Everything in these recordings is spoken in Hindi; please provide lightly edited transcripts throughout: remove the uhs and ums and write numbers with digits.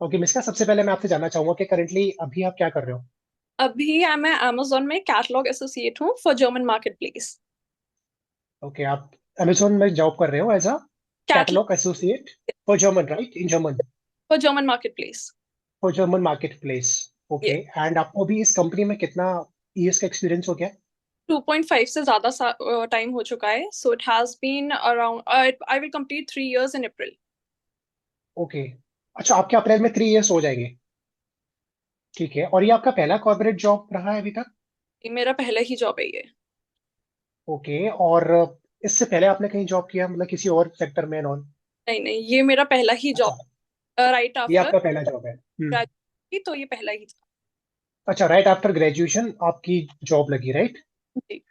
ओके मिसका, सबसे पहले मैं आपसे जानना चाहूंगा कि करंटली अभी आप क्या कर रहे हो? अभी मैं अमेजोन में कैटलॉग एसोसिएट हूँ for German market place. Okay, आप अमेजोन में जॉब कर रहे हो as a catalogue catalogue associate for German, right? In German, for German market place. For German market place. Okay, ये एंड आपको अभी इस कंपनी में कितना ईयर्स का एक्सपीरियंस हो गया? 2.5 से ज्यादा टाइम हो चुका है, so it has been around, I will complete 3 years in April. Okay, अच्छा, आपके अप्रैल में 3 ईयर्स हो जाएंगे। ठीक है, और ये आपका पहला कॉर्पोरेट जॉब रहा है अभी तक? ये मेरा पहला ही जॉब है ये। ओके, और इससे पहले आपने कहीं जॉब किया, मतलब किसी और सेक्टर में? नॉन? नहीं नहीं, ये मेरा पहला ही अच्छा, जॉब, राइट ये आफ्टर आपका पहला जॉब है। ग्रेजुएट, तो ये पहला ही था। अच्छा, राइट आफ्टर ग्रेजुएशन आपकी जॉब लगी, राइट? जी।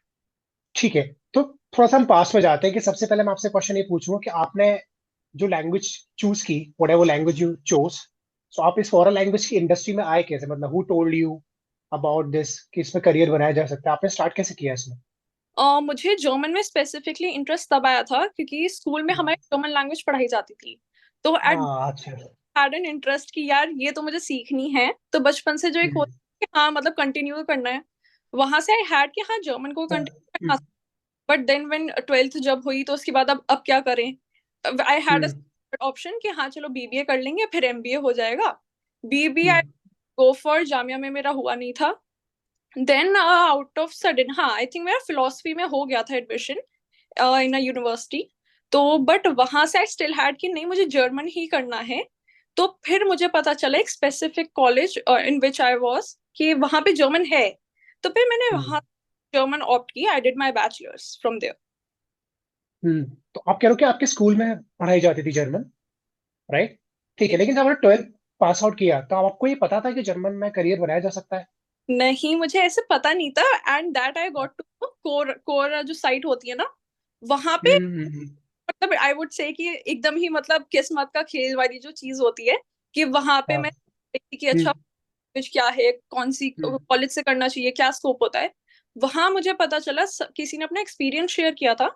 ठीक है, तो थोड़ा सा हम पास में जाते हैं कि सबसे पहले मैं आपसे क्वेश्चन ये पूछूंगा कि आपने जो लैंग्वेज चूज की, whatever language you chose, so आप इस फॉरेन लैंग्वेज की इंडस्ट्री में आए कैसे? मतलब who told you about this कि इसमें करियर बनाया जा सकता है? आपने स्टार्ट कैसे किया इसमें? मुझे जर्मन में स्पेसिफिकली इंटरेस्ट तब आया था क्योंकि स्कूल में हमारी जर्मन लैंग्वेज पढ़ाई जाती थी। तो एट हाँ, अच्छा। हैड एन इंटरेस्ट कि यार ये तो मुझे सीखनी है, तो बचपन से जो एक हम्म, होता है कि हाँ मतलब कंटिन्यू करना है, वहां से आई हैड कि हाँ जर्मन को कंटिन्यू हम्म, करना। बट देन व्हेन ट्वेल्थ जब हुई तो उसके बाद अब क्या करें, आई हैड हम्म, ऑप्शन कि हाँ चलो बीबीए कर लेंगे फिर एमबीए हो जाएगा। BBA hmm, go for Jamia में मेरा हुआ नहीं था। देन आउट ऑफ सडन हाँ आई थिंक मेरा फिलोसफी में हो गया था एडमिशन इन अ यूनिवर्सिटी। तो बट वहां से आई स्टिल हैड कि नहीं मुझे जर्मन ही करना है। तो फिर मुझे पता चला एक specific college in which I was कि वहां पे जर्मन है। तो फिर मैंने हम्म, वहां जर्मन ऑप्ट किया, I did my bachelors from there. Hmm. तो आप कह रहे हो कि आपके स्कूल में पढ़ाई जाती थी जर्मन, राइट? ठीक है, लेकिन जब आपने 12th पास आउट किया तो आपको ये पता था कि जर्मन में करियर बनाया जा सकता है? नहीं मुझे ऐसे पता नहीं था, and that I got to core core जो साइट होती है ना वहां पे। हम्म, मतलब आई वुड से कि एकदम ही मतलब किस्मत का खेल वाली जो चीज होती है कि वहां पे हाँ, मैं देखी कि अच्छा हम्म, कॉलेज क्या है, कौन सी हम्म, कॉलेज से करना चाहिए, क्या स्कोप होता है। वहां मुझे पता चला, किसी ने अपना एक्सपीरियंस शेयर किया था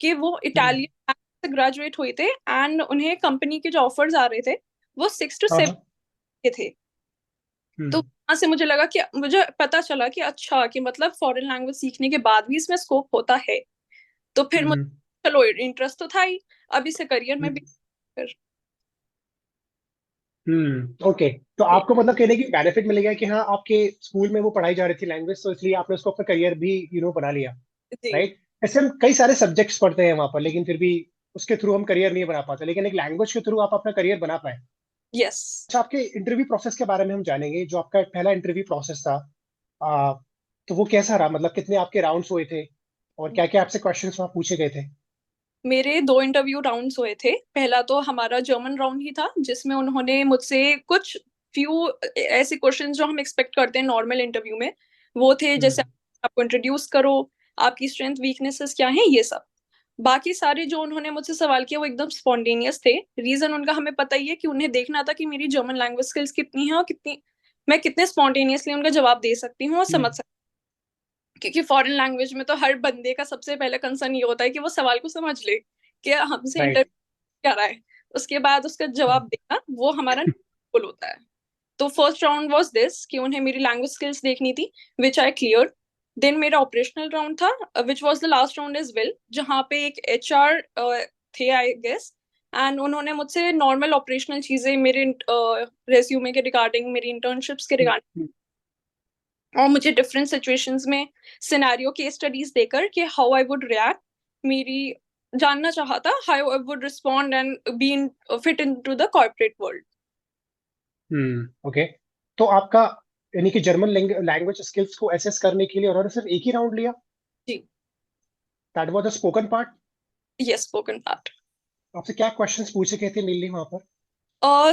कि वो हम्म, इटालियन से ग्रेजुएट हुए थे एंड उन्हें कंपनी के जो ऑफर्स आ रहे थे वो 6 to 7 हाँ, के थे। तो हम्म, वहां से मुझे लगा कि मुझे पता चला कि अच्छा कि मतलब फॉरेन लैंग्वेज सीखने के बाद भी इसमें स्कोप होता है। तो फिर मुझे हम्म, चलो इंटरेस्ट तो था ही, अब इसे करियर में हम्म, भी फिर। ओके। तो जी। आपको मतलब कहने की बेनिफिट मिल गया कि हाँ, आपके स्कूल में वो पढ़ाई जा रही थी लैंग्वेज, तो इसलिए आपने उसको अपना करियर भी बना लिया, जी। राइट? ऐसे हम कई सारे सब्जेक्ट्स पढ़ते हैं वहां पर, लेकिन फिर भी उसके थ्रू हम करियर नहीं बना पाते, लेकिन एक लैंग्वेज के थ्रू आप अपना करियर बना पाए। यस। अच्छा, आपके इंटरव्यू प्रोसेस के बारे में हम जानेंगे। जो आपका पहला इंटरव्यू प्रोसेस था, आ, तो वो कैसा रहा? मतलब कितने आपके राउंड्स हुए थे और क्या क्या आपसे क्वेश्चंस वहाँ पूछे गए थे? मेरे 2 इंटरव्यू राउंड्स हुए थे। पहला तो हमारा जर्मन राउंड ही था जिसमें उन्होंने मुझसे कुछ फ्यू ऐसे क्वेश्चंस जो हम एक्सपेक्ट करते हैं नॉर्मल इंटरव्यू में, वो थे जैसे हम्म, आपको इंट्रोड्यूस करो, आपकी स्ट्रेंथ वीकनेसेस क्या हैं, ये सब। बाकी सारे जो उन्होंने मुझसे सवाल किया वो एकदम स्पॉन्टेनियस थे। रीजन उनका हमें पता ही है कि उन्हें देखना था कि मेरी जर्मन लैंग्वेज स्किल्स कितनी है और कितनी मैं कितने स्पॉन्टेनियसली उनका जवाब दे सकती हूँ और समझ हम्म, सकती हूँ। क्योंकि फॉरेन लैंग्वेज में तो हर बंदे का सबसे पहले कंसर्न ये होता है कि वो सवाल को समझ ले कि हमसे राइट। क्या रहा है, उसके बाद उसका जवाब देना वो हमारा गोल होता है। तो फर्स्ट राउंड वाज दिस कि उन्हें मेरी लैंग्वेज स्किल्स देखनी थी, विच आई क्लियर। देन मेरा ऑपरेशनल राउंड था which was the last round as well, जहाँ पे एक एचआर थे आई गेस। एंड उन्होंने मुझसे नॉर्मल ऑपरेशनल चीजें मेरे रेज्यूमे के रिगार्डिंग, मेरी इंटर्नशिप्स के रिगार्डिंग और मुझे डिफरेंट सिचुएशंस में सिनेरियो केस स्टडीज देकर कि हाउ आई वुड रिएक्ट, मेरी जानना चाहा था how I would respond and be in fit into the corporate world. Okay. तो आपका, यानी कि जर्मन लैंग्वेज स्किल्स को एसेस करने के लिए उन्होंने सिर्फ एक ही राउंड लिया? जी। That was the spoken part? Yes, spoken part. आपसे क्या क्वेश्चंस पूछे गए थे मेनली वहां पर?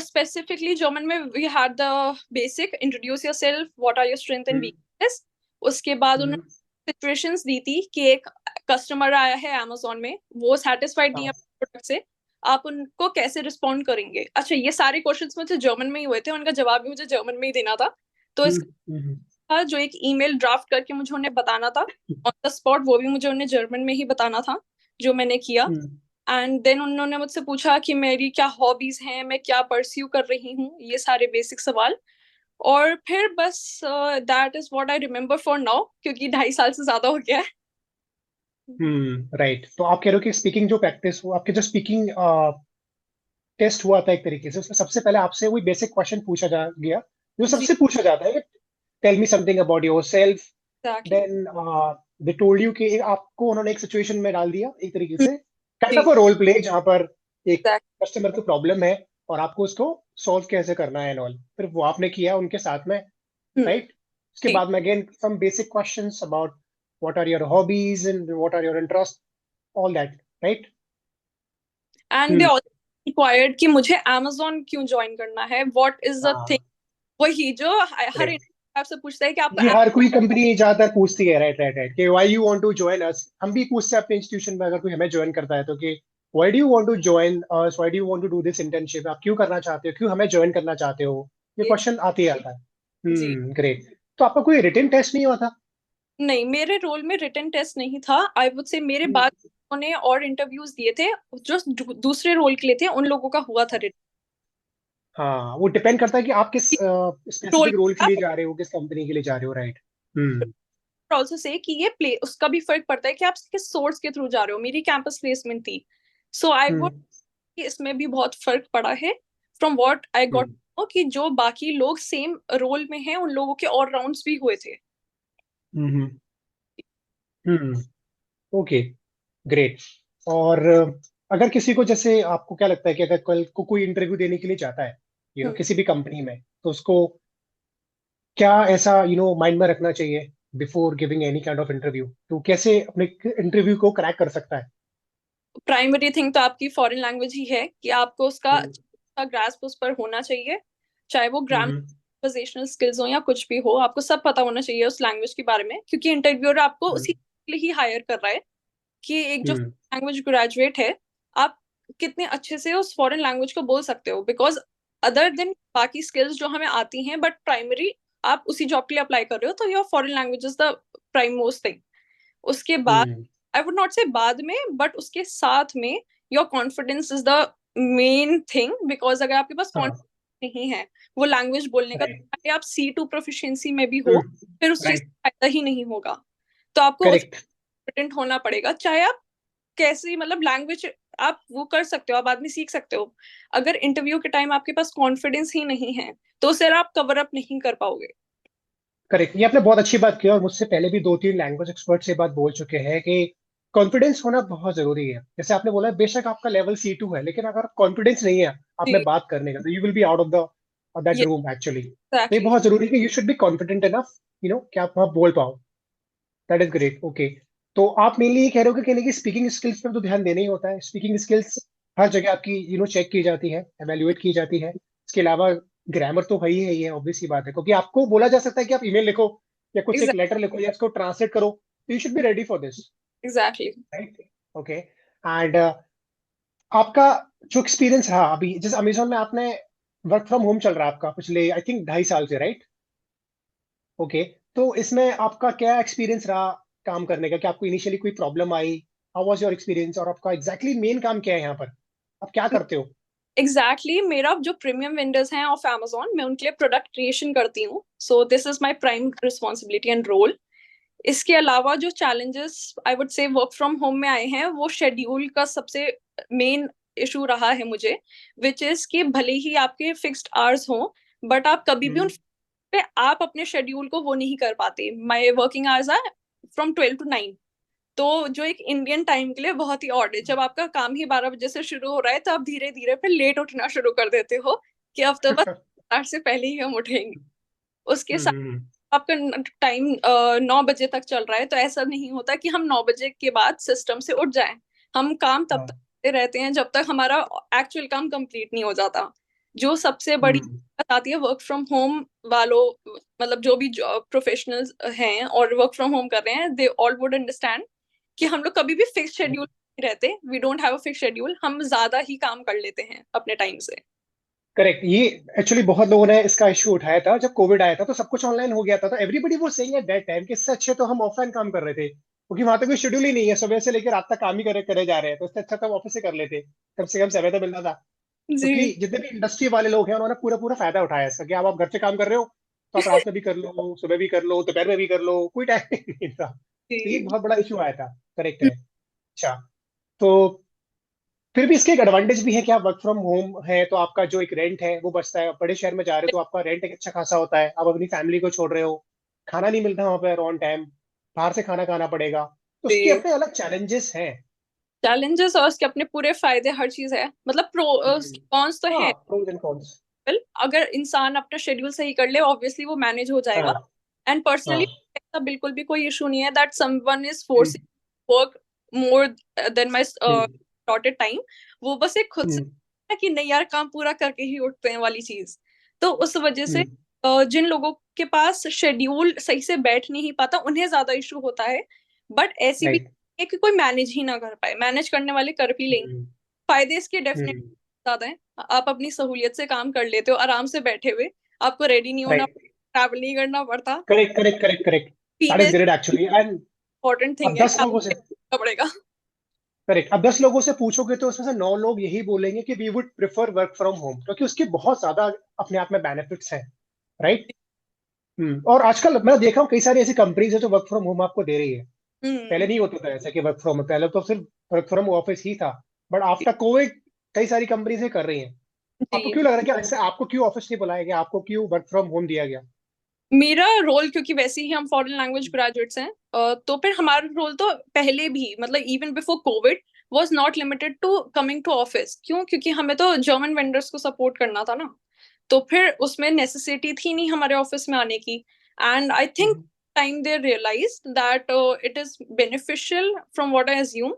स्पेसिफिकली जर्मन में we had the basic introduce yourself, what are your strength and hmm, weakness. उसके बाद हम्म, उन्होंने सिचुएशंस दी थी कि एक कस्टमर आया है अमेजोन में, वो सेटिस्फाइड नहीं है हाँ, प्रोडक्ट से, आप उनको कैसे रिस्पॉन्ड करेंगे। अच्छा ये सारे क्वेश्चंस मुझे जर्मन में ही हुए थे, उनका जवाब भी मुझे जर्मन में ही देना था। तो हम्म, हम्म, इसका जो एक ईमेल ड्राफ्ट करके मुझे उन्हें बताना था ऑन द स्पॉट, वो भी मुझे उन्हें जर्मन में ही बताना था, जो मैंने किया। हम्म, एंड देन उन्होंने मुझसे पूछा कि मेरी क्या हॉबीज हैं, मैं क्या परस्यू कर रही हूँ, ये सारे बेसिक सवाल। और फिर बस that is what I remember for now, क्योंकि 2.5 साल से ज्यादा हो गया है। राइट। तो आप कह रहे हो कि स्पीकिंग जो प्रैक्टिस हो, आपके जो स्पीकिंग टेस्ट हुआ था एक तरीके से, उसमें सबसे पहले आपसे वही बेसिक क्वेश्चन पूछा जा गया जो जी, सबसे पूछा जाता है, tell me something about yourself. Exactly. Then they told you कि आपको उन्होंने एक सिचुएशन में डाल दिया एक तरीके से, काइंड जी, ऑफ अ रोल प्ले, जहां पर एक एग्जैक्ट। कस्टमर की प्रॉब्लम है और आपको उसको सॉल्व कैसे करना है एंड ऑल, फिर वो आपने किया उनके साथ में, राइट। उसके जी। बाद में again some basic questions about what are your hobbies and what are your interest, all that, right. And they hmm. Also required कि मुझे amazon क्यों ज्वाइन करना है, व्हाट इज द थिंग। हाँ, वही जो हर करेक्ट। इंटरव्यू आपसे पूछता है कि आपको ये हर कोई कंपनी ज्यादातर पूछती है, राइट राइट राइट, कि why you want to join us. हम भी पूछते हैं अपने इंस्टीट्यूशन में, अगर कोई हमें ज्वाइन करता है तो, कि why do you want to join us, why do you want to do this internship, आप क्यों करना चाहते हो, क्यों हमें ज्वाइन करना चाहते हो। ये Amazon। क्वेश्चन आते ही आता है। जी। ग्रेट। तो आपका कोई रिटन टेस्ट नहीं हुआ था? नहीं, मेरे रोल में रिटन टेस्ट नहीं था। आई वुड से मेरे हम्म, बाद उन्होंने और इंटरव्यूज दिए थे, जो दूसरे रोल के लिए थे, उन लोगों का हुआ था रिटन। हाँ, वो डिपेंड करता है कि आप किस रोल स्पेसिफिक रोल के लिए जा रहे हो, किस कंपनी के लिए जा रहे हो, राइट। हम्म। ऑल्सो से कि ये प्ले उसका भी फर्क पड़ता है कि आप किस सोर्स के थ्रू जा रहे हो। मेरी कैंपस प्लेसमेंट थी, सो आई वुड, हम्म। इसमें भी बहुत फर्क पड़ा है फ्रॉम व्हाट आई गॉट, हम्म। कि जो बाकी लोग सेम रोल में हैं उन लोगों के और राउंड्स भी हुए थे। हम्म। हम्म। Okay, great. और अगर किसी को, जैसे आपको क्या लगता है कि अगर कल को कोई इंटरव्यू देने के लिए जाता है, हम्म। किसी भी कंपनी में, तो उसको क्या ऐसा माइंड में रखना चाहिए before giving any kind of interview, तो कैसे अपने इंटरव्यू को क्रैक कर सकता है? प्राइमरी थिंग तो आपकी फॉरेन लैंग्वेज ही है, कि आपको उसका हम्म। अच्छा ग्रास्प उस पर होना चाहिए। चाहे वो ग्रामर, हम्म। कन्वर्सेशनल स्किल्स हो या कुछ भी हो, आपको सब पता होना चाहिए उस लैंग्वेज के बारे में, क्योंकि इंटरव्यूअर आपको उसी हम्म। के लिए ही हायर कर रहा है। कि एक जो हम्म। लैंग्वेज ग्रेजुएट है, आप कितने अच्छे से उस फॉरेन लैंग्वेज को बोल सकते हो, बिकॉज अदर देन बाकी स्किल्स जो हमें आती हैं, बट प्राइमरी आप उसी जॉब के लिए अप्लाई कर रहे हो, तो your foreign language is the prime most thing. उसके बाद, हम्म। आई वुड नॉट से बाद में, बट उसके साथ में your confidence is the main thing, because अगर आपके पास कॉन्फिडेंस हाँ, नहीं है वो लैंग्वेज बोलने का, तो राइट। चाहे आप C2 प्रोफिशिएंसी में भी हो, हम्म। फिर उस चीज राइट। का फायदा ही नहीं होगा। तो आपको उस करेक्ट। कॉन्फिडेंट होना पड़ेगा, चाहे आप कैसी मतलब लैंग्वेज आप वो कर सकते हो, आप बाद में सीख सकते हो। अगर इंटरव्यू के टाइम आपके पास कॉन्फिडेंस ही नहीं है, तो उसे आप कवर अप नहीं कर पाओगे। करेक्ट, ये आपने बहुत अच्छी बात की, और मुझसे पहले भी 2-3 लैंग्वेज एक्सपर्ट से बात बोल चुके हैं कि कॉन्फिडेंस होना बहुत जरूरी है। जैसे आपने बोला, बेशक आपका लेवल C2 है, लेकिन अगर कॉन्फिडेंस नहीं है आप में जी। बात करने का, तो you will be out of the that ये रूम एक्चुअली। तो ये एग्जैक्टली। बहुत जरूरी है कि you should be confident enough, कि आप वहाँ बोल पाओ। That is great. ओके। तो आप मेनली ये कह रहे हो कि कहने की स्पीकिंग स्किल्स पर तो ध्यान देना ही होता है। स्पीकिंग स्किल्स हर जगह आपकी चेक की जाती है, एवेल्युएट की जाती है। इसके अलावा ग्रामर तो है ही है, ऑब्वियस सी बात है, क्योंकि आपको बोला जा सकता है कि आप ईमेल लिखो या कुछ एक लेटर लिखो या इसको ट्रांसलेट करो, तो you should be ready for this, exactly. Right. Okay. And आपका जो एक्सपीरियंस रहा अभी, जैसे अमेजोन में आपने वर्क फ्रॉम होम चल रहा है आपका पिछले आई थिंक 2.5 साल से, राइट? ओके। तो इसमें आपका क्या एक्सपीरियंस रहा काम करने का? क्या आपको इनिशियली कोई problem I? How was your experience, और आपका एग्जैक्टली मेन काम क्या है यहाँ पर, आप क्या करते हो? मेरा जो प्रीमियम वेंडर्स हैं ऑफ Amazon, मैं उनके लिए प्रोडक्ट क्रिएशन करती हूँ, so this is my prime responsibility and role. इसके अलावा जो challenges I would say work from home में आए हैं, वो शेड्यूल का सबसे मेन इशू रहा है मुझे, विच इज कि भले ही आपके फिक्स्ड आवर्स हों, बट आप कभी भी उन हम्म। पे आप अपने शेड्यूल को वो नहीं कर पाते। My working hours are from 12 to 9, तो जो एक इंडियन टाइम के लिए बहुत ही ऑड है। जब आपका काम ही 12 बजे से शुरू हो रहा है, तो आप धीरे धीरे फिर लेट उठना शुरू कर देते हो, कि अब तो बस 8 से पहले ही हम उठेंगे। उसके साथ हम्म। आपका टाइम 9 बजे तक चल रहा है, तो ऐसा नहीं होता कि हम 9 बजे के बाद सिस्टम से उठ जाएं। हम काम तब तक हाँ। करते रहते हैं जब तक हमारा एक्चुअल काम कंप्लीट नहीं हो जाता। जो सबसे बड़ी हम्म। दिक्कत आती है वर्क फ्रॉम होम वालों, मतलब जो भी प्रोफेशनल्स हैं और वर्क फ्रॉम होम कर रहे हैं, दे ऑल वुड अंडरस्टैंड कि हम लोग कभी भी फिक्स शेड्यूल नहीं रहते। We don't have a fix schedule, हम ज्यादा ही काम कर लेते हैं अपने टाइम से। करेक्ट। ये एक्चुअली बहुत लोगों ने इसका इशू उठाया था जब कोविड आया था, तो सब कुछ ऑनलाइन हो गया था, तो एवरीबडी वो सेइंग एट दैट टाइम कि इससे अच्छे तो हम ऑफलाइन काम कर रहे थे। क्योंकि वहां तक कोई शेड्यूल ही नहीं है, सुबह से लेकर रात तक काम ही करे करे जा रहे हैं, तो उससे अच्छा तो ऑफिस से कर लेते, कम से कम समय तो मिलता था। क्योंकि जी जितने भी इंडस्ट्री वाले लोग हैं उन्होंने पूरा पूरा फायदा उठाया इसका, कि अब आप घर से काम कर रहे हो तो आप रात में भी कर लो, सुबह भी कर लो, दोपहर में भी कर लो, कोई टाइम नहीं था। तो ये एक जी। बहुत बड़ा इशू आया था। करेक्ट है। अच्छा। तो फिर भी इसके एक एडवांटेज भी है कि आप वर्क फ्रॉम होम है तो आपका जो एक रेंट है वो बचता है। बड़े शहर में जा रहे हो तो आपका रेंट एक अच्छा खासा होता है, आप अपनी फैमिली को छोड़ रहे हो, खाना नहीं मिलता वहां पर ऑन टाइम, बाहर से खाना खाना पड़ेगा, तो उसके जी अपने अलग चैलेंजेस हैं। चैलेंजेस और उसके अपने पूरे फायदे, हर चीज है, मतलब प्रो हम्म, उसके कॉन्स तो हाँ, है। Pros and cons. Well, अगर इंसान अपना शेड्यूल सही कर ले ऑब्वियसली वो मैनेज हो जाएगा। हाँ एंड पर्सनली हाँ। ऐसा बिल्कुल भी कोई इशू नहीं है that someone is hmm, forcing work more than my hmm, allotted time. वो बस एक खुद से हम्म, है कि नहीं यार काम पूरा करके ही उठते हैं वाली चीज। तो उस वजह से हम्म, जिन लोगों के पास शेड्यूल सही से बैठ नहीं पाता उन्हें ज्यादा इशू होता है। बट ऐसी भी राइट। है कि कोई मैनेज ही ना कर पाए, मैनेज करने वाले कर भी लेंगे। हम्म, फायदे इसके डेफिनेट हम्म, ज्यादा है। आप अपनी सहूलियत से काम कर लेते हो आराम से बैठे हुए, आपको रेडी नहीं होना, राइट। ट्रैवल नहीं करना पड़ता। Correct correct correct correct. That is female great actually. And important thing अब है कि 10 लोगों से, आपको करना पड़ेगा। करेक्ट, अब 10 लोगों से पूछोगे तो उसमें से 9 लोग यही बोलेंगे कि we would prefer work from home, क्योंकि उसके बहुत ज्यादा अपने आप में बेनिफिट्स हैं। राइट। और आजकल मैं देखा हूँ कई सारी ऐसी कंपनीज है जो वर्क फ्रॉम होम आपको दे रही है। पहले हम्म। नहीं होता था ऐसा कि वर्क फ्रॉम, पहले तो सिर्फ वर्क फ्रॉम ऑफिस ही था। बट आफ्टर कोविड कई सारी कंपनीज कर रही हैं। आपको जी क्यों लग रहा है कि ऐसे आपको क्यों ऑफिस नहीं बुलाया गया, आपको क्यों वर्क फ्रॉम होम दिया गया? मेरा रोल क्योंकि वैसे ही हम फॉरेन लैंग्वेज ग्रेजुएट्स हैं, तो फिर हमारा रोल तो पहले भी मतलब even before COVID was not limited to coming to office. क्यों? क्योंकि हमें तो जर्मन वेंडर्स को सपोर्ट करना था ना। तो फिर उसमें नेसेसिटी थी नहीं हमारे ऑफिस में आने की। And I think hmm, time they realise that it is beneficial from what I assume.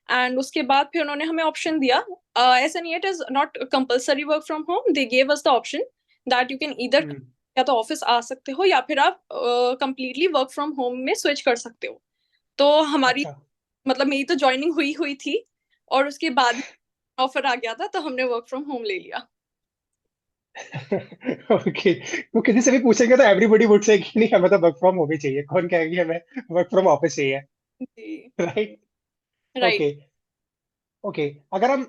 And उसके बाद फिर उन्होंने हमें ऑप्शन दिया। ऐसा नहीं, it is not compulsory work from home, they gave us the option that you can either hmm, या तो ऑफिस आ सकते हो या फिर आप कंप्लीटली वर्क फ्रॉम होम में स्विच कर सकते हो। तो हमारी अच्छा। मतलब मेरी तो ज्वाइनिंग हुई हुई थी और उसके बाद ऑफर आ गया था तो हमने वर्क फ्रॉम होम ले लिया। ओके। वो किसी से भी पूछेंगे तो एवरीबॉडी वुड से कि नहीं, हमें तो वर्क फ्रॉम होम ही चाहिए, कौन कहेगी हमें वर्क फ्रॉम ऑफिस चाहिए? जी राइट। राइट। ओके। ओके। अगर हम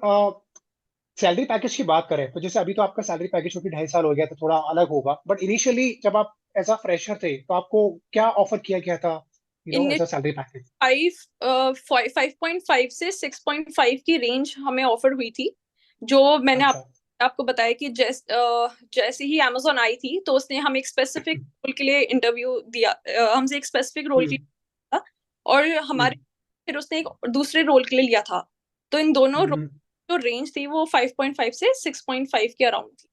सैलरी पैकेज की बात करें तो जैसे अभी तो आपका सैलरी पैकेज क्योंकि 2.5 साल हो गया तो थोड़ा अलग होगा, बट इनिशियली जब आप एज अ फ्रेशर थे तो आपको क्या ऑफर किया गया था, इन एज अ सैलरी पैकेज? 5.5 से 6.5 की रेंज हमें ऑफर हुई थी। जो मैंने अच्छा। आपको बताया कि जैसे ही amazon आई थी तो उसने हमें एक स्पेसिफिक रोल के लिए इंटरव्यू दिया, हमसे एक स्पेसिफिक रोल के हम्म, लिए था। और हम्म, हमारे फिर उसने एक दूसरे रोल के लिए लिया था। तो इन दोनों रोल हम्म। जो रेंज थी वो 5.5 से 6.5 के अराउंड थी।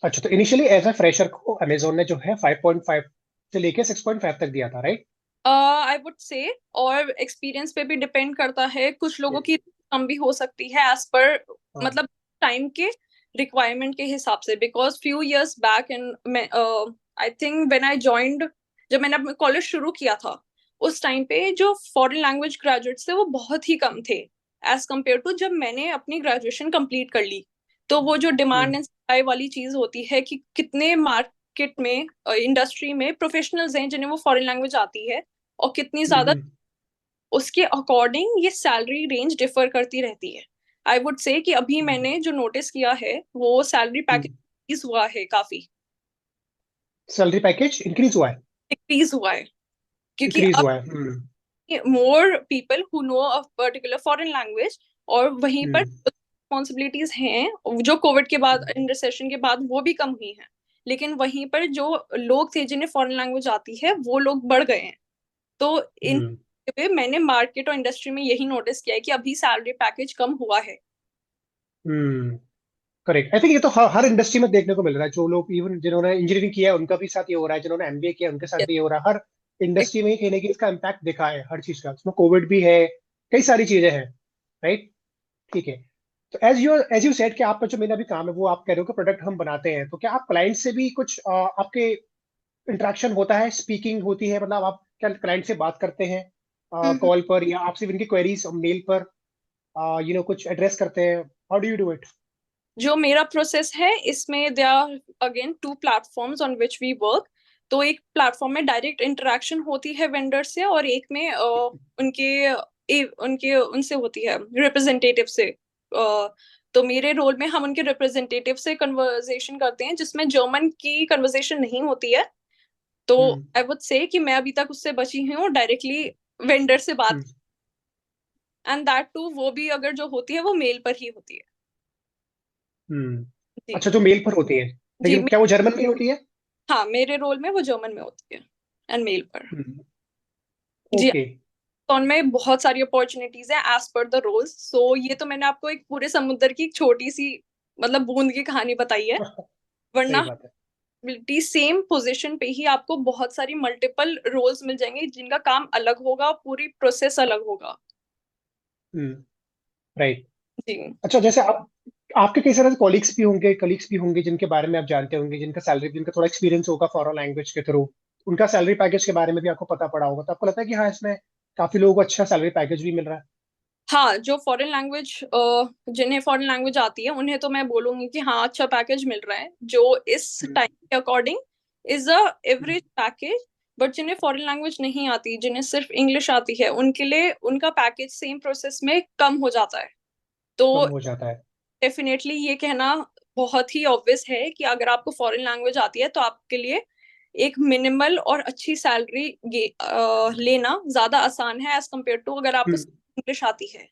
अच्छा, तो इनिशियली एज अ फ्रेशर को अमेजोन ने जो है 5.5 से लेके 6.5 तक दिया था, राइट? आई वुड से, और एक्सपीरियंस पे भी डिपेंड करता है, कुछ लोगों की कम भी हो सकती है एज पर हाँ। मतलब टाइम के रिक्वायरमेंट के हिसाब से। Because few years back in I think when I joined, जब मैंने अपना कॉलेज शुरू किया था उस टाइम पे जो फॉरेन लैंग्वेज ग्रेजुएट्स थे वो बहुत ही कम थे एज कम्पेयर टू जब मैंने अपनी ग्रेजुएशन कंप्लीट कर ली। तो वो जो डिमांड हम्म, एंड सप्लाई वाली चीज होती है कि कितने मार्केट में इंडस्ट्री में प्रोफेशनल्स हैं जिन्हें वो फॉरेन लैंग्वेज आती है और कितनी ज्यादा, हम्म, उसके अकॉर्डिंग ये सैलरी रेंज डिफर करती रहती है। आई वुड से कि अभी हम्म, मैंने जो नोटिस किया है वो सैलरी पैकेज हम्म। इंक्रीज हुआ है काफी, सैलरी पैकेज इंक्रीज हुआ है? इंक्रीज हुआ है क्योंकि इंक्रीज अब हुआ है। More people who know a particular foreign language, और वहीं पर हम्म, रिस्पॉन्सिबिलिटीज हैं जो कोविड के बाद हम्म, इन रिसेशन के बाद वो भी कम हुई हैं। लेकिन वहीं पर जो लोग थे जिन्हें फॉरेन लैंग्वेज आती है वो लोग बढ़ गए हैं। तो इन हम्म, पे मैंने मार्केट और इंडस्ट्री में यही नोटिस किया है कि अभी सैलरी पैकेज कम हुआ है। हम्म। करेक्ट। आई थिंक ये तो हर इंडस्ट्री में देखने को मिल रहा है, जो लोग इवन जिन्होंने इंजीनियरिंग किया है उनका भी साथ ये हो रहा है, जिन्होंने एमबीए किया है उनके साथ भी ये हो रहा है। हर इंडस्ट्री में ही कहीं ना कहीं इसका इम्पैक्ट दिखा है, हर चीज का, उसमें कोविड भी है, कई सारी चीजें हैं। राइट। ठीक है। तो एज यू सेड कि आपका जो मेन अभी काम है वो आप कह रहे हो कि प्रोडक्ट हम बनाते हैं, तो क्या आप क्लाइंट से भी कुछ आपके इंटरेक्शन होता है, स्पीकिंग होती है, मतलब आप क्या क्लाइंट से बात करते हैं हम्म। कॉल पर, या आपसे इनकी क्वेरीज मेल पर कुछ एड्रेस करते हैं? How do you do it? जो मेरा प्रोसेस है इसमें they are again two platforms on which we work. तो एक प्लेटफॉर्म में डायरेक्ट इंटरेक्शन होती है वेंडर से, और एक में उनके उनसे होती है रिप्रेजेंटेटिव से। तो मेरे रोल में हम उनके रिप्रेजेंटेटिव से कन्वर्सेशन करते हैं, जिसमें जर्मन की कन्वर्सेशन नहीं होती है। तो आई वुड से कि मैं अभी तक उससे बची हूँ डायरेक्टली वेंडर से बात, एंड दैट टू वो भी अगर जो होती है वो मेल पर ही होती है। जी। अच्छा, जो मेल पर होती है, जी लेकिन क्या वो जर्मन में होती है? हाँ, मेरे रोल में वो जर्मन में होती है एंड मेल पर। जी। ओके। तो उनमें बहुत सारी अपॉर्चुनिटीज हैं एज पर द रोल्स। सो ये तो मैंने आपको एक पूरे समुद्र की एक छोटी सी मतलब बूंद की कहानी बताई है, सही वरना बात है। सेम पोजीशन पे ही आपको बहुत सारी मल्टीपल रोल्स मिल जाएंगे जिनका काम अलग होगा और पूरी प्रोसेस अलग होगा। राइट। जी। अच्छा, जैसे आप, आपके कई सारे कलीग्स भी होंगे जिनके बारे में आप जानते होंगे, जिनका थोड़ा एक्सपीरियंस होगा फॉरेन लैंग्वेज के थ्रू, उनका सैलरी पैकेज के बारे में भी आपको पता पड़ा होगा, तो आपको लगता है कि हाँ, इसमें काफी लोगों को अच्छा सैलरी पैकेज भी मिल रहा है? हाँ, जो फॉरेन लैंग्वेज जिन्हें फॉरेन लैंग्वेज आती है उन्हें तो मैं बोलूंगी कि हाँ, अच्छा पैकेज मिल रहा है जो इस टाइम के according is a average package. But जिन्हें फॉरेन लैंग्वेज नहीं आती, जिन्हें सिर्फ इंग्लिश आती है, उनके लिए उनका पैकेज सेम प्रोसेस में कम हो जाता है। कम तो हो जाता है। डेफिनेटली ये कहना बहुत ही ऑब्वियस है कि अगर आपको फॉरेन लैंग्वेज आती है तो आपके लिए एक मिनिमल और अच्छी सैलरी लेना ज्यादा आसान है एज कम्पेयर टू अगर आपको इंग्लिश आती है।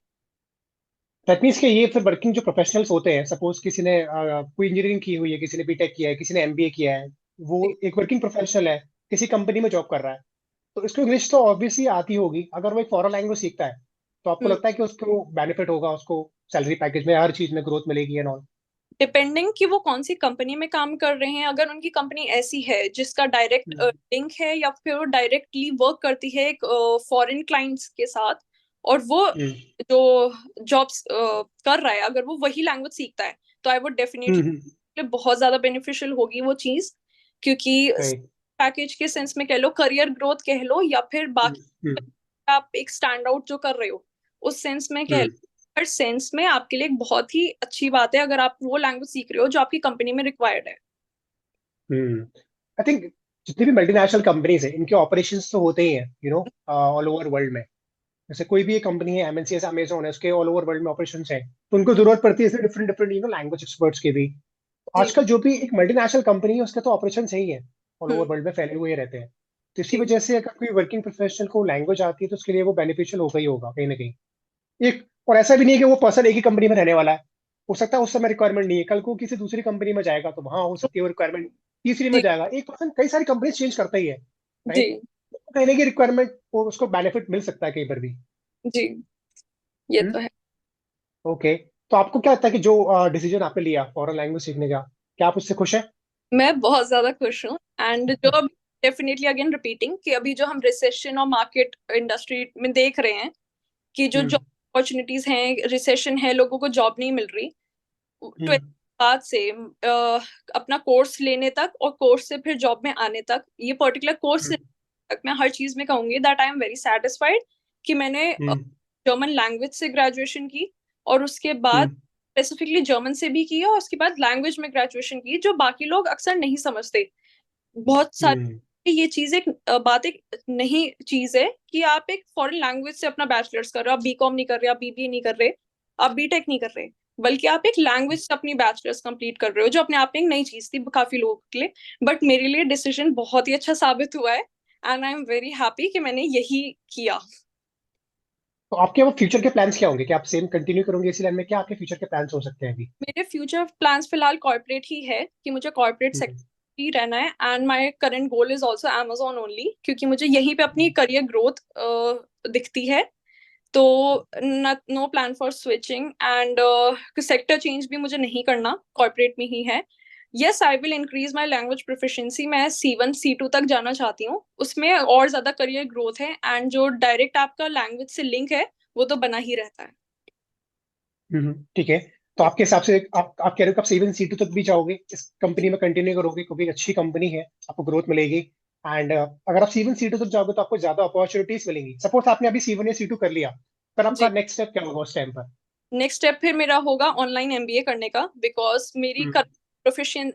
दैट मीन्स कि ये फिर वर्किंग जो प्रोफेशनल्स होते हैं, सपोज किसी ने कोई इंजीनियरिंग की हुई है, किसी ने बीटेक किया है, किसी ने एमबीए किया है, वो जी। एक वर्किंग प्रोफेशनल है, किसी कंपनी में जॉब कर रहा है, तो इसको इंग्लिश तो ऑब्वियसली आती होगी। अगर वो एक फॉरेन लैंग्वेज सीखता है, तो आपको लगता है कि उसको बेनिफिट होगा, उसको सैलरी पैकेज में हर चीज में ग्रोथ मिलेगी एंड ऑल? डिपेंडिंग कि वो कौन सी कंपनी में काम कर रहे हैं। अगर उनकी कंपनी ऐसी है जिसका डायरेक्ट लिंक है या फिर वो डायरेक्टली वर्क करती है एक फॉरेन क्लाइंट्स के साथ, और वो जो जॉब्स कर रहा है अगर वो वही लैंग्वेज सीखता है, तो आई वुड डेफिनेटली बहुत ज्यादा बेनिफिशियल होगी वो चीज। क्योंकि राइट। पैकेज के सेंस में कह लो, करियर ग्रोथ कह लो, या फिर बाकी आप एक स्टैंड आउट जो कर रहे हो उस सेंस में कह लो, हर सेंस में आपके लिए एक बहुत ही अच्छी बात है अगर आप वो लैंग्वेज सीख रहे हो जो आपकी कंपनी में रिक्वायर्ड है। आई थिंक जितनी भी मल्टीनेशनल कंपनीज है, इनके ऑपरेशंस तो होते ही हैं, ऑल ओवर वर्ल्ड में। जैसे कोई भी एक कंपनी है, एमएनसी है, अमेजोन है, उसके ऑल ओवर वर्ल्ड में ऑपरेशंस है, तो उनको जरूरत पड़ती है डिफरेंट डिफरेंट लैंग्वेज एक्सपर्ट्स की भी। तो जी। आजकल जो भी एक मल्टीनेशनल कंपनी है, उसके तो ऑपरेशन ही है, ऑल ओवर हम्म। वर्ल्ड में फैले हुए रहते हैं। तो इसी जी। वजह से अगर कोई वर्किंग प्रोफेशनल को लैंग्वेज आती है, तो उसके लिए वो बेनिफिशियल होगा ही होगा कहीं ना कहीं। एक, और ऐसा भी नहीं है कि वो पर्सन एक ही कंपनी में रहने वाला है। हो सकता है उस समय रिक्वायरमेंट नहीं है, कल को किसी दूसरी कंपनी में जाएगा तो वहां हो सकती है वो रिक्वायरमेंट, तीसरी में जी। जाएगा। एक पर्सन कई सारी कंपनी चेंज करता ही है, जी। राइट? कहीं ना कहीं रिक्वायरमेंट, उसको बेनिफिट मिल सकता है कहीं पर भी। जी। ये हम्म। तो है। ओके। तो आपको क्या लगता है कि जो डिसीजन आपने लिया फॉरेन लैंग्वेज सीखने का, क्या आप उससे खुश हैं? मैं बहुत ज्यादा खुश हूँ। एंड जो अभी डेफिनेटली अगेन रिपीटिंग कि अभी जो हम रिसेशन और मार्केट इंडस्ट्री में देख रहे हैं कि जो हम्म। जॉब अपॉर्चुनिटीज हैं, रिसेशन है, लोगों को जॉब नहीं मिल रही, तो हम्म। बाद से अपना कोर्स लेने तक और कोर्स से फिर जॉब में आने तक, ये पर्टिकुलर कोर्स से हम्म। तक मैं हर चीज में कहूंगी that I am very satisfied कि मैंने हम्म। जर्मन लैंग्वेज से ग्रेजुएशन की, और उसके बाद हम्म। स्पेसिफिकली जर्मन से भी की, और उसके बाद लैंग्वेज में ग्रेजुएशन की, जो बाकी लोग अक्सर नहीं समझते। बहुत हम्म। सारी ये चीज एक बात एक नहीं चीज है कि आप एक फॉरेन लैंग्वेज से अपना बैचलर्स कर रहे हो, आप बीकॉम नहीं कर रहे, आप बीबीए नहीं कर रहे, आप बीटेक नहीं कर रहे, बल्कि आप एक लैंग्वेज से अपनी बैचलर्स कंप्लीट कर रहे हो, जो अपने आप में एक नई चीज थी काफी लोगों के लिए। बट मेरे लिए डिसीजन बहुत ही अच्छा साबित हुआ है, and I am very happy कि मैंने यही किया। तो आपके अब फ्यूचर के प्लान्स क्या होंगे? क्या आप सेम कंटिन्यू करोगे इसी लाइन में? क्या आपके फ्यूचर के प्लान्स हो सकते हैं अभी? मेरे फ्यूचर प्लान्स फिलहाल कॉर्पोरेट ही है कि मुझे कॉर्पोरेट हम्म। सेक्टर ही रहना है, and my current goal is also Amazon only, क्योंकि मुझे यहीं पे अपनी करियर ग्रोथ दिखती है। तो no plan for switching, and sector change भी मुझे नहीं करना, कॉर्पोरेट में ही है। Yes, I will increase my language proficiency, मैं C1 C2 तक जाना चाहती हूँ, उसमें और ज्यादा करियर ग्रोथ है, एंड जो डायरेक्ट आपका लैंग्वेज से लिंक है वो तो बना ही रहता है। ठीक है। तो आपके हिसाब से आप कह रहे हो कि आप C1 C2 तक भी जाओगे, इस कंपनी में कंटिन्यू करोगे क्योंकि एक अच्छी कंपनी है, आपको ग्रोथ मिलेगी। एंड अगर आप C1 C2 तक जाओगे तो आपको ज्यादा अपॉर्चुनिटीज मिलेंगी। सपोज आपने अभी C1 या C2 कर लिया, फिर आपका जी। नेक्स्ट स्टेप क्या होगा उस टाइम पर? नेक्स्ट स्टेप फिर मेरा होगा ऑनलाइन MBA करने का, बिकॉज मेरी हम्म। प्रोफिशिएंट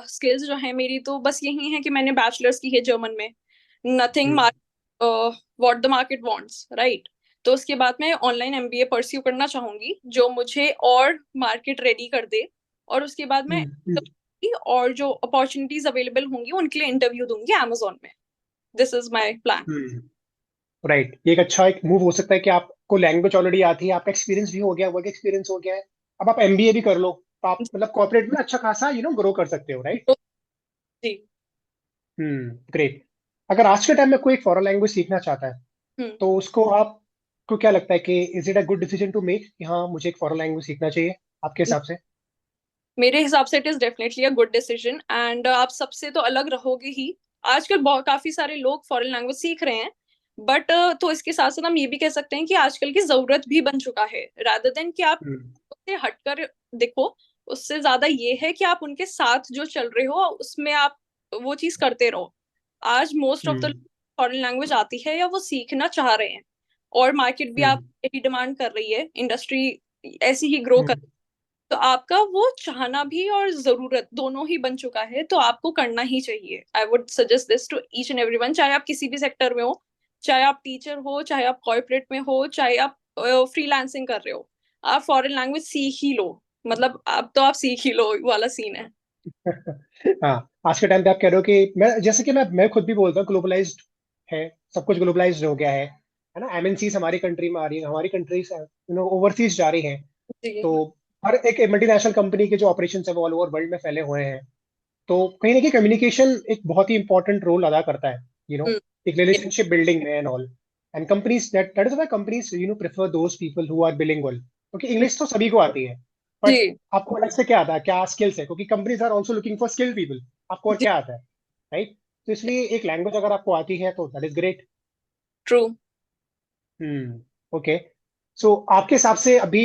स्किल्स जो है मेरी, तो बस यही है कि मैंने बैचलर्स की है जर्मन में, nothing what the market wants, right. तो उसके बाद मैं ऑनलाइन एमबीए परस्यू करना चाहूंगी जो मुझे और मार्केट रेडी कर दे, और उसके बाद मैं और जो अपॉर्चुनिटीज अवेलेबल होंगी उनके लिए इंटरव्यू दूंगी अमेजोन में। This is my plan. Right, ये एक अच्छा एक मूव हो सकता है कि आपको लैंग्वेज ऑलरेडी आती है, आपका एक्सपीरियंस भी हो गया, वर्क एक्सपीरियंस हो गया है, अब आप एमबीए भी कर लो, तो आप मतलब कॉर्पोरेट में अच्छा खासा ग्रो कर सकते हो, राइट। जी। ग्रेट। अगर आज के टाइम में कोई एक फॉरेन लैंग्वेज सीखना चाहता है, तो उसको आपको क्या लगता है कि is it a good decision to make कि हाँ मुझे एक फॉरेन लैंग्वेज सीखना चाहिए आपके हिसाब से? मेरे हिसाब से it is definitely a good decision, and आप सबसे तो अलग रहोगे ही। आजकल बहुत काफी सारे लोग फॉरेन लैंग्वेज सीख रहे हैं, बट तो इसके साथ साथ हम ये भी कह सकते हैं कि आजकल की जरूरत भी बन चुका है, रादर देन कि आप उससे हटकर देखो। उससे ज्यादा ये है कि आप उनके साथ जो चल रहे हो उसमें आप वो चीज करते रहो। आज most of the foreign language आती है या वो सीखना चाह रहे हैं, और मार्केट भी आप यही डिमांड कर रही है, इंडस्ट्री ऐसी ही ग्रो कर, तो आपका वो चाहना भी और जरूरत दोनों ही बन चुका है, तो आपको करना ही चाहिए। I would suggest this to each and everyone, चाहे आप किसी भी सेक्टर में हो, चाहे आप टीचर हो, चाहे आप कॉर्पोरेट में हो, चाहे आप फ्रीलांसिंग कर रहे हो, आप फॉरेन लैंग्वेज सीख ही लो। मतलब अब तो आप सीख ही लो वाला सीन है। हाँ, आज के टाइम पे आप कह रहे हो कि मैं खुद भी बोलता हूँ, ग्लोबलाइज्ड है, सब कुछ ग्लोबलाइज्ड हो गया है ना। एमएनसीज हमारी कंट्री में आ रही है, हमारी कंट्रीज ओवरसीज जा रही हैं। जी। तो हर एक मल्टीनेशनल कंपनी के जो ऑपरेशन है वो ऑल ओवर वर्ल्ड में फैले हुए हैं। तो कहीं ना कहीं कम्युनिकेशन एक बहुत ही इंपॉर्टेंट रोल अदा करता है, हम्म। एक रिलेशनशिप बिल्डिंग में and all. And companies that is why companies prefer those people who are bilingual, क्योंकि इंग्लिश तो सभी को आती है। बट जी। आपको अलग से क्या आता है, क्या स्किल्स है, क्योंकि companies are also looking for skilled people. आपको और जी। क्या आता है, राइट। तो इसलिए एक लैंग्वेज अगर आपको आती है तो that is great. True. Okay. So आपके हिसाब से अभी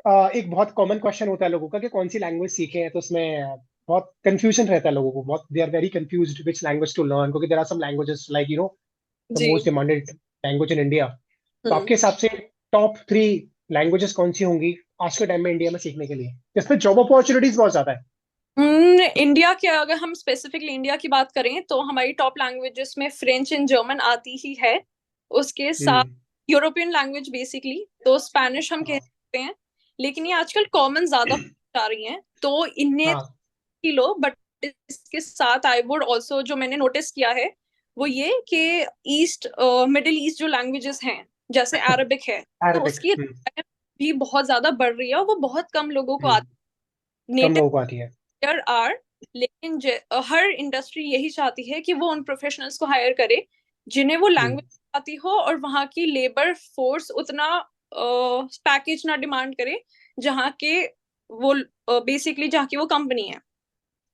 एक बहुत कॉमन क्वेश्चन होता है लोगों का कि कौन सी लैंग्वेज सीखे हैं, तो उसमें बहुत कंफ्यूजन रहता है लोगों को, बहुत they are very confused which language to learn, क्योंकि there are some languages like the जी। Most demanded language in India. तो हम्म। आपके हिसाब से टॉप 3 लैंग्वेजेस कौन सी होंगी आज के टाइम में इंडिया में सीखने के लिए, जिसमें जॉब अपॉर्चुनिटीज बहुत ज्यादा है? इंडिया के अगर हम स्पेसिफिकली इंडिया की बात करें तो हमारी टॉप लैंग्वेजेस में फ्रेंच एंड जर्मन आती ही है। उसके साथ हम्म। यूरोपियन लैंग्वेज बेसिकली तो स्पेनिश हम कह हाँ। सकते हैं, लेकिन ये आजकल कॉमन ज्यादा आ रही हैं, तो इन्हें हाँ। ही लो। बट इसके साथ आई वुड ऑल्सो, जो मैंने नोटिस किया है वो ये कि ईस्ट मिडिल ईस्ट जो लैंग्वेजेस हैं, जैसे अरबिक है, तो अरबिक। उसकी भी बहुत ज्यादा बढ़ रही है, और वो बहुत कम लोगों को हम्म। आती। कम नेटिव लोगों को आती है। आर, लेकिन हर इंडस्ट्री यही चाहती है कि वो उन प्रोफेशनल्स को हायर करे जिन्हें वो हम्म। लैंग्वेज आती हो, और वहाँ की लेबर फोर्स उतना पैकेज ना डिमांड करे जहाँ के वो बेसिकली जहाँ की वो कंपनी है।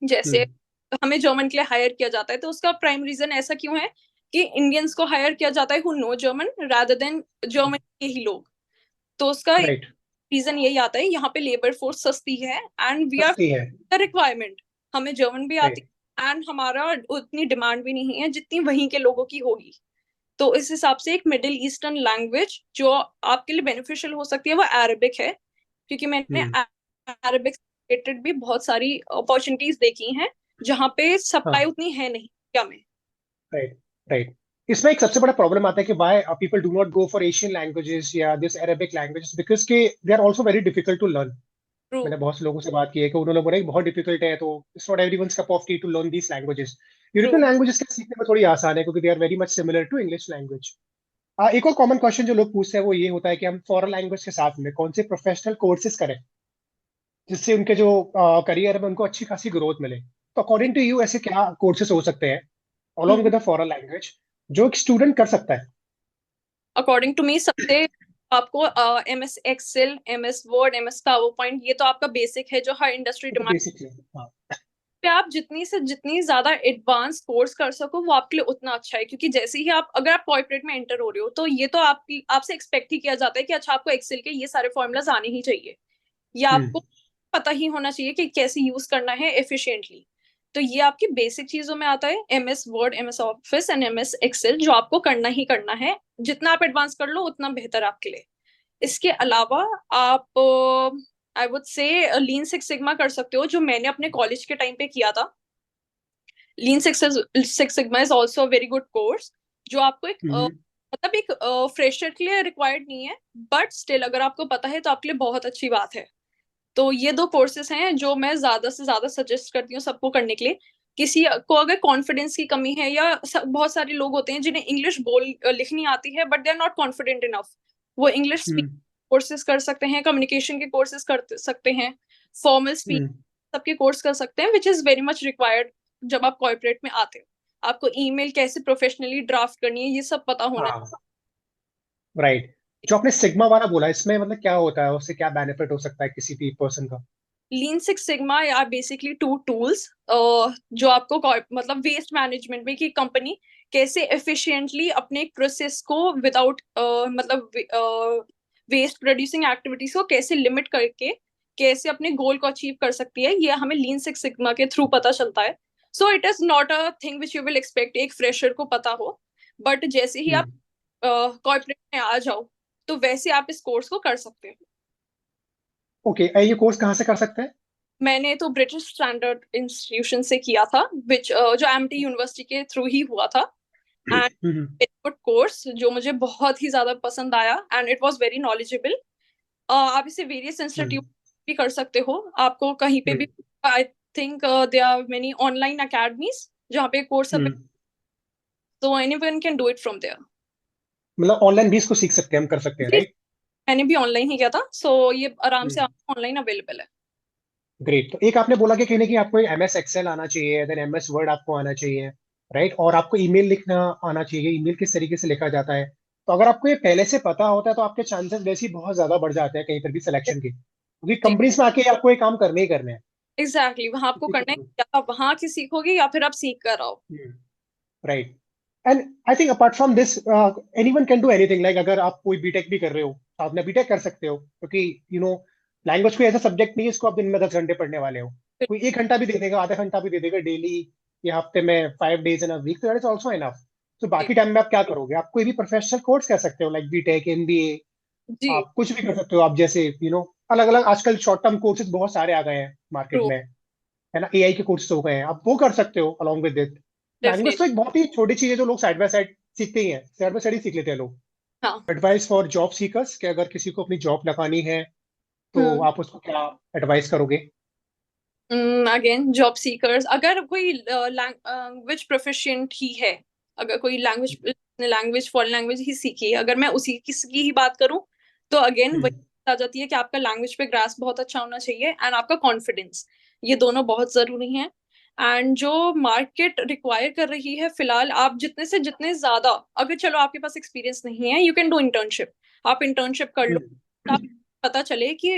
जैसे हम्म। हमें जर्मन के लिए हायर किया जाता है, तो उसका प्राइम रीजन ऐसा क्यों है कि इंडियंस को हायर किया जाता है who know German rather than German के ही लोग। तो उसका राइट। रीजन यही आता है, यहाँ पे लेबर फोर्स सस्ती है एंड वी आर सस्ती है। The requirement. हमें जर्मन भी आती राइट। है एंड हमारा उतनी डिमांड भी नहीं है जितनी वहीं के लोगों की होगी। तो इस हिसाब से एक मिडिल ईस्टर्न लैंग्वेज जो आपके लिए बेनिफिशियल हो सकती है वो अरबिक है, क्योंकि मैंने हम्म। अरबिक रिलेटेड भी बहुत सारी अपॉर्चुनिटीज देखी हैं जहाँ पे सप्लाई हाँ। उतनी है नहीं इंडिया में। राइट। राइट। इसमें एक सबसे बड़ा प्रॉब्लम आता है कि why people do not go for Asian languages या दिस अरेबिक लैंग्वेजेस, बिकॉज के they are also very difficult to learn. True. मैंने बहुत से लोगों से बात की है कि उन्होंने बोला कि बहुत डिफिकल्ट है, तो it's not everyone's cup of tea to learn these languages. True. European languages के सीखने में थोड़ी आसान है, क्योंकि they are very much similar to English language. एक और कॉमन क्वेश्चन जो लोग पूछते हैं वो ये होता है कि हम फॉरेन लैंग्वेज के साथ में कौन से प्रोफेशनल कोर्सेज करें जिससे उनके जो करियर में उनको अच्छी खासी ग्रोथ मिले। तो अकॉर्डिंग टू यू ऐसे क्या कोर्सेज हो सकते हैं along with a foreign language जो एक स्टूडेंट कर सकता है? अकॉर्डिंग टू मी सबसे आपको M S Excel, M S Word, M S PowerPoint, ये तो आपका बेसिक है जो हर इंडस्ट्री ये तो डिमांड बेसिक्स है। हाँ। पे। आप जितनी से जितनी ज्यादा एडवांस कोर्स कर सको वो आपके लिए उतना अच्छा है, क्योंकि जैसे ही आप अगर आप कॉर्पोरेट में एंटर हो रहे हो तो ये तो आपकी आपसे एक्सपेक्ट ही किया जाता है कि अच्छा आपको एक्सेल के ये सारे फॉर्मूलाज आने ही चाहिए, या हम्म। आपको पता ही होना चाहिए कि कैसे यूज करना है एफिशिएंटली। तो ये आपकी बेसिक चीजों में आता है, M S Word, M S Office and M S Excel, जो आपको करना ही करना है। जितना आप एडवांस कर लो उतना बेहतर आपके लिए। इसके अलावा आप आई वुड से लीन सिक्स सिग्मा कर सकते हो, जो मैंने अपने कॉलेज के टाइम पे किया था। लीन six sigma is also very good course, जो आपको एक हम्म मतलब एक फ्रेशर के लिए रिक्वायर्ड नहीं है, बट स्टिल अगर आपको पता है तो आपके लिए बहुत अच्छी बात है। तो ये दो कोर्सेज हैं जो मैं ज्यादा से ज्यादा सजेस्ट करती हूँ सबको करने के लिए। किसी को अगर कॉन्फिडेंस की कमी है, या बहुत सारे लोग होते हैं जिन्हें इंग्लिश लिखनी आती है but they are not confident enough, वो इंग्लिश स्पीकिंग हम्म कोर्सेज कर सकते हैं, कम्युनिकेशन के कोर्सेज कर सकते हैं, फॉर्मल स्पीक हम्म सबके कोर्स कर सकते हैं, which is very much required जब आप कॉर्पोरेट में आते हो। आपको ईमेल कैसे प्रोफेशनली ड्राफ्ट करनी है ये सब पता होना हाँ, राइट। जो आपने सिग्मा वाला बोला, इसमें मतलब क्या होता है, उससे क्या बेनिफिट हो सकता है किसी भी पर्सन का? Lean six sigma are basically two tools जो आपको मतलब वेस्ट मैनेजमेंट में कि कंपनी कैसे एफिशिएंटली अपने प्रोसेस को विदाउट मतलब वेस्ट प्रोड्यूसिंग एक्टिविटीज को कैसे लिमिट करके कैसे अपने गोल को अचीव कर सकती है, ये हमें लीन सिक्स सिग्मा के थ्रू पता चलता है। So it is not a thing which you will expect एक फ्रेशर को पता हो, बट जैसे ही आप हम्म कॉर्पोरेट में आ जाओ तो वैसे आप इस कोर्स को कर सकते हो। ओके, ये कोर्स कहाँ से कर सकते हैं? मैंने तो ब्रिटिश स्टैंडर्ड इंस्टीट्यूशन से किया था, विच जो एमटी यूनिवर्सिटी के थ्रू ही हुआ था। एंड हम्म गुड कोर्स जो मुझे बहुत ही ज्यादा पसंद आया, and it was very knowledgeable. आप इसे वेरियस हम्म इंस्टीट्यूट भी कर सकते हो, आपको कहीं पे भी। Hmm I think there are many online academies जहाँ पे कोर्स अवेलेबल, हम्म। तो anyone can do it from there. मतलब ऑनलाइन भी इसको सीख सकते हैं, हम कर सकते हैं, जी, राइट? मैंने भी ऑनलाइन ही किया था, सो ये आराम से आपको ऑनलाइन अवेलेबल है। ग्रेट। तो एक आपने बोला कि कहीं ना कहीं आपको एम एस एक्सेल आना चाहिए, देन एम एस वर्ड आपको आना चाहिए, राइट? और आपको ईमेल लिखना आना चाहिए, ईमेल किस तरीके से लिखा जाता है। तो अगर आपको ये पहले से पता होता है तो आपके चांसेस वैसे ही बहुत ज्यादा बढ़ जाते हैं कहीं पर भी सिलेक्शन के, क्योंकि जी, कंपनीज में आके आपको ये काम करने ही करने हैं। एग्जैक्टली वहां आपको किसी करना है, को या आप वहां की सीखोगे या फिर आप सीख कर आओ। Right. And I think apart from this anyone can do anything, like अगर आप कोई बीटेक भी कर रहे हो तो आप बीटेक कर सकते हो, क्योंकि लैंग्वेज कोई ऐसा सब्जेक्ट नहीं है इसको आप दिन में 10 घंटे पढ़ने वाले हो। कोई 1 घंटा भी दे देगा, आधा घंटा भी दे देगा डेली, या हफ्ते में 5 डेज इन अ वीक, तो दैट इज ऑल्सो इनफ। तो जी, बाकी टाइम में आप क्या करोगे? आप कोई भी प्रोफेशनल कोर्स कर सकते हो, लाइक बीटेक, एमबीए, जी, आप कुछ भी कर सकते हो। आप जैसे अलग अलग आजकल शॉर्ट टर्म कोर्सेज बहुत सारे आ गए हैं मार्केट ट्रू, में, है ना? एआई के कोर्सेज हो गए हैं, आप वो कर सकते हो along with it. Language definitely. तो एक बहुत ही छोटी चीज है जो लोग साइड बाय साइड सीखते ही हैं, साइड बाय साइड ही सीख लेते हैं लोग। हाँ। एडवाइस फॉर जॉब सीकर्स, कि अगर किसी को अपनी जॉब लगानी है तो हम्म। आप उसको क्या एडवाइस करोगे? अगेन जॉब सीकर्स, अगर कोई लैंग्वेज प्रोफिशिएंट ही है, अगर कोई लैंग्वेज लैंग्वेज फॉरेन लैंग्वेज ही सीखी है, अगर मैं उसी किसकी ही बात करूं, तो अगेन वही हम्म आ जाती है कि आपका लैंग्वेज पे ग्रास्प बहुत अच्छा होना चाहिए, एंड आपका कॉन्फिडेंस, ये दोनों बहुत जरूरी हैं। एंड जो मार्केट रिक्वायर कर रही है फिलहाल, आप जितने से जितने ज्यादा, अगर चलो आपके पास एक्सपीरियंस नहीं है, यू कैन डू इंटर्नशिप, आप इंटर्नशिप कर लो, हम्म पता चले कि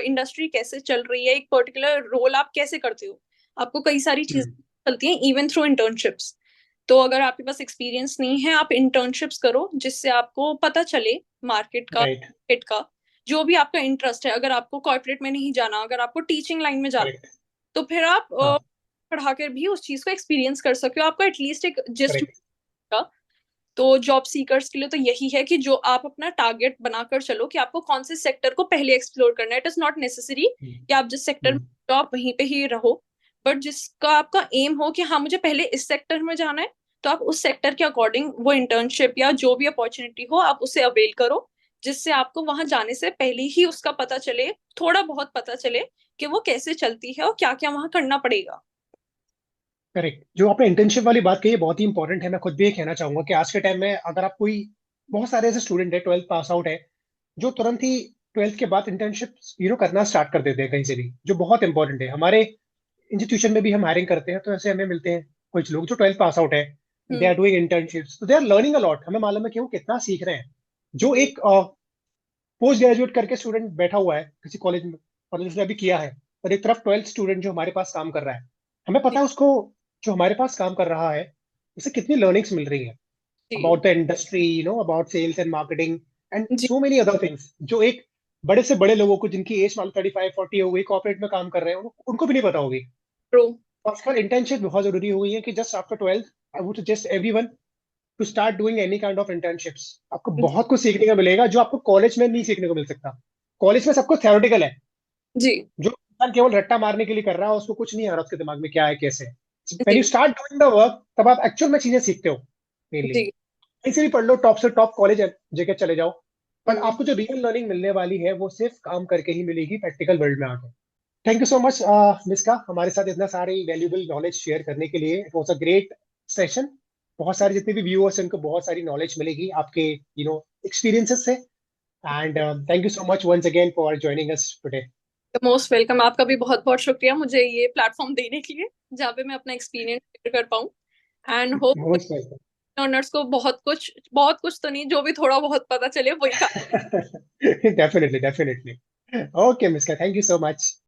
इंडस्ट्री कैसे चल रही है, एक पर्टिकुलर रोल आप कैसे करते हो। आपको कई सारी चीजें हम्म। चलती हैं इवन थ्रू इंटर्नशिप्स। तो अगर आपके पास एक्सपीरियंस नहीं है, आप इंटर्नशिप्स करो जिससे आपको पता चले मार्केट का, राइट। मार्केट का जो भी आपका इंटरेस्ट है। अगर आपको कॉर्पोरेट में नहीं जाना, अगर आपको टीचिंग लाइन में जाना, करेक्ट। तो फिर आप हाँ। पढ़ाकर भी उस चीज को एक्सपीरियंस कर सकते हो, आपको एटलीस्ट एक जिस्ट। करेक्ट। तो जॉब सीकर्स के लिए तो यही है कि जो आप अपना टारगेट बनाकर चलो कि आपको कौन से सेक्टर को पहले एक्सप्लोर करना है। इट इज नॉट नेसेसरी कि आप जिस सेक्टर में हम्म हो, आप वहीं पे ही रहो, बट जिसका आपका एम हो कि हाँ मुझे पहले इस सेक्टर में जाना है, तो आप उस सेक्टर के अकॉर्डिंग वो इंटर्नशिप या जो भी अपॉर्चुनिटी हो आप उसे अवेल करो, जिससे आपको वहां जाने से पहले ही उसका पता चले, थोड़ा बहुत पता चले कि वो कैसे चलती है और क्या क्या वहां करना पड़ेगा। करेक्ट। जो आपने इंटर्नशिप वाली बात कही है बहुत ही इंपॉर्टेंट है। मैं खुद भी ये कहना चाहूंगा कि आज के टाइम में अगर आप कोई, बहुत सारे ऐसे स्टूडेंट है 12th पास आउट है जो तुरंत ही 12th के बाद इंटर्नशिप करना स्टार्ट कर देते हैं कहीं से भी, जो बहुत इंपॉर्टेंट है। हमारे इंस्टीट्यूशन में भी हम हायरिंग करते हैं, तो ऐसे हमें मिलते हैं कुछ लोग जो 12th पास आउट है, they hmm. Are doing internships, तो they are learning a lot. हमें मालूम है कि वो कितना सीख रहे हैं। जो जी, एक पोस्ट ग्रेजुएट करके स्टूडेंट बैठा हुआ है किसी कॉलेज में और उसने अभी किया है, और एक तरफ 12th स्टूडेंट जो हमारे पास काम कर रहा है, हमें जी, पता है उसको, जो हमारे पास काम कर रहा है, उसे कितनी लर्निंग्स मिल रही है जी, about the industry, about sales and marketing and जी, सो मेनी अदर थिंग्स, जो एक बड़े से बड़े लोगों को जिनकी एज मान लो 35-40 हो गई, कॉर्पोरेट में काम कर रहे हैं, उनको भी नहीं पता होगी। ट्रू, आजकल इंटर्नशिप बहुत जरूरी हो गई है कि just after 12th I would suggest everyone to start doing any kind of internships. आपको जी, बहुत कुछ सीखने को मिलेगा जो आपको कॉलेज में नहीं सीखने को मिल सकता। कॉलेज में सब कुछ थ्योरेटिकल है, जी जो इंसान केवल रट्टा मारने के लिए कर रहा है, उसको कुछ नहीं आ रहा उसके दिमाग में क्या है कैसे। व्हेन जी you start doing the work, तब आप एक्चुअल में चीजें सीखते हो मेनली। जी। कहीं से भी पढ़ लो, टॉप से टॉप कॉलेज जेके चले जाओ, बट हम्म। आपको जो रियल लर्निंग मिलने वाली है वो सिर्फ काम करके ही मिलेगी, प्रैक्टिकल वर्ल्ड में आके। थैंक यू सो मच मिसका, हमारे साथ इतना सारी वैल्यूबल नॉलेज शेयर करने के लिए। It was a great session. बहुत सारे जितने भी व्यूअर्स हैं उनको बहुत सारी नॉलेज मिलेगी आपके एक्सपीरियंसेस से। And thank you so much once again for joining us today. Most welcome, आपका भी बहुत बहुत शुक्रिया मुझे ये प्लेटफॉर्म देने के लिए जहाँ पे मैं अपना एक्सपीरियंस शेयर कर पाऊँ। And hope most welcome. Learners को बहुत कुछ तो नहीं, जो भी थोड़ा बहुत पता चले वही डेफिनेटली डेफिनेटली। ओके मिसका, थैंक यू सो मच।